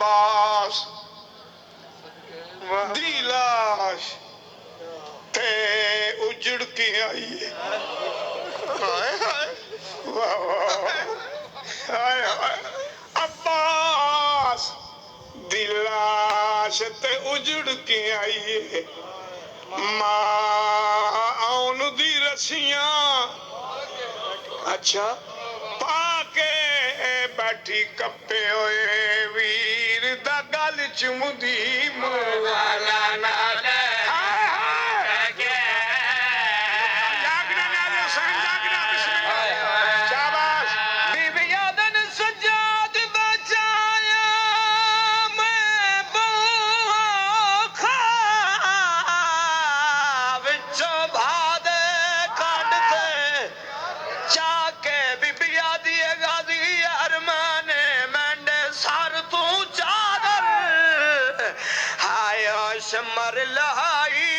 عباس دی لاش تے اجڑ کے آئی واہ واہ عباس دی لاش تے اجڑ کے آئی ماں آن دی رسیاں اچھا پاکے بیٹھی کپے ہوئے ویر دا گل چمدی مولانا نالے جاگنا نالے حسین جاگنا بسم اللہ شاباش بی بی آدن سجاد بچایا میں بوکھا وچوں بھادے کھڑتے چاکے بی بی آدھی غازی ارمانے مینڈے سار تو چادر ہائے شمر لہائی